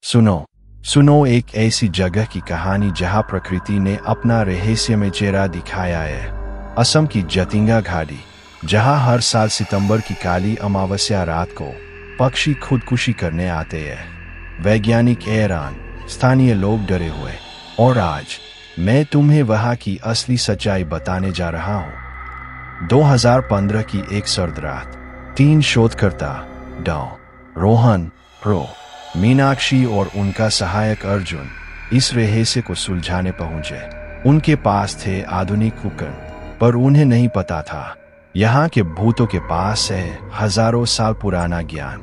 सुनो सुनो, एक ऐसी जगह की कहानी जहां प्रकृति ने अपना रहस्यमय चेहरा दिखाया है। असम की जतिंगा घाटी, जहां हर साल सितंबर की काली अमावस्या रात को पक्षी खुदकुशी करने आते हैं। वैज्ञानिक हैरान, स्थानीय लोग डरे हुए, और आज मैं तुम्हें वहां की असली सच्चाई बताने जा रहा हूं। 2015 की एक सर्द रात 3 शोधकर्ता डॉ. रोहन, प्रो. मीनाक्षी और उनका सहायक अर्जुन इस रहस्य को सुलझाने पहुंचे। उनके पास थे आधुनिक उपकरण, पर उन्हें नहीं पता था यहाँ के भूतों के पास है हजारों साल पुराना ज्ञान।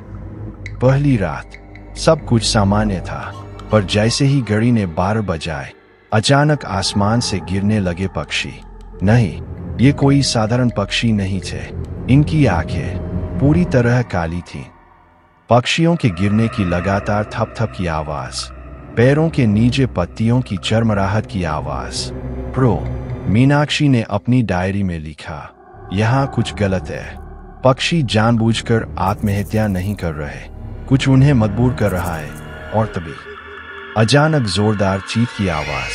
पहली रात सब कुछ सामान्य था, पर जैसे ही घड़ी ने 12 बजाए, अचानक आसमान से गिरने लगे पक्षी। नहीं, ये कोई साधारण पक्षी नहीं थे। इनकी आंखें पूरी तरह काली थीं। पक्षियों के गिरने की लगातार थप-थप की आवाज, पैरों के नीचे पत्तियों की चरमराहट की आवाज। प्रो. मीनाक्षी ने अपनी डायरी में लिखा, यहाँ कुछ गलत है। पक्षी जानबूझकर आत्महत्या नहीं कर रहे, कुछ उन्हें मजबूर कर रहा है। और तभी अचानक जोरदार चीख की आवाज।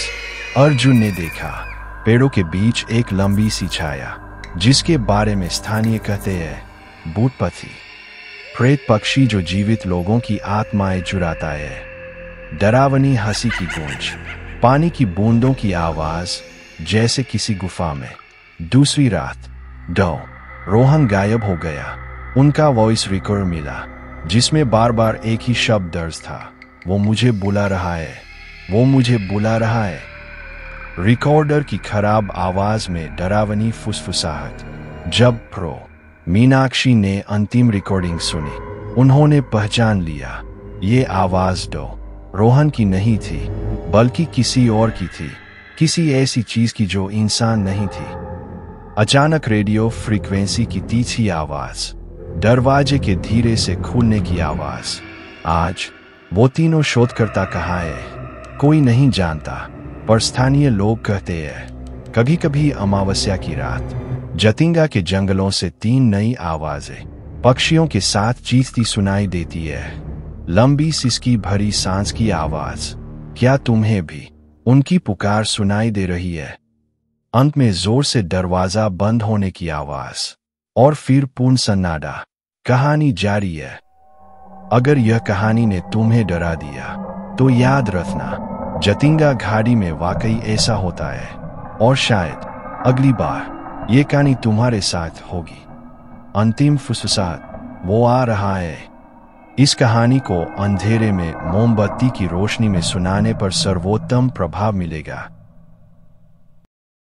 अर्जुन ने देखा, पेड़ों के बीच एक लंबी सी छाया, जिसके बारे में स्थानीय कहते हैं भूतपथी, प्रेत पक्षी जो जीवित लोगों की आत्माएं चुराता है। डरावनी हंसी की गूंज, पानी की बूंदों की आवाज, जैसे किसी गुफा में। दूसरी रात डॉ. रोहन गायब हो गया। उनका वॉइस रिकॉर्ड मिला, जिसमें बार बार एक ही शब्द दर्ज था, वो मुझे बुला रहा है, वो मुझे बुला रहा है। रिकॉर्डर की खराब आवाज में डरावनी फुसफुसाहट। जब प्रो. मीनाक्षी ने अंतिम रिकॉर्डिंग सुनी, उन्होंने पहचान लिया, ये आवाज डॉ. रोहन की नहीं थी, बल्कि किसी और की थी, किसी ऐसी चीज की जो इंसान नहीं थी। अचानक रेडियो फ्रीक्वेंसी की तीखी आवाज, दरवाजे के धीरे से खुलने की आवाज। आज वो तीनों शोधकर्ता कहाँ है, कोई नहीं जानता, पर स्थानीय लोग कहते हैं कभी कभी अमावस्या की रात जतिंगा के जंगलों से 3 नई आवाजें पक्षियों के साथ चीखती सुनाई देती है। लंबी सिसकी भरी सांस की आवाज। क्या तुम्हें भी उनकी पुकार सुनाई दे रही है? अंत में जोर से दरवाजा बंद होने की आवाज, और फिर पूर्ण सन्नाटा। कहानी जारी है। अगर यह कहानी ने तुम्हें डरा दिया, तो याद रखना, जतिंगा घाटी में वाकई ऐसा होता है, और शायद अगली बार ये कहानी तुम्हारे साथ होगी। अंतिम फुसफुसाहट, वो आ रहा है। इस कहानी को अंधेरे में मोमबत्ती की रोशनी में सुनाने पर सर्वोत्तम प्रभाव मिलेगा।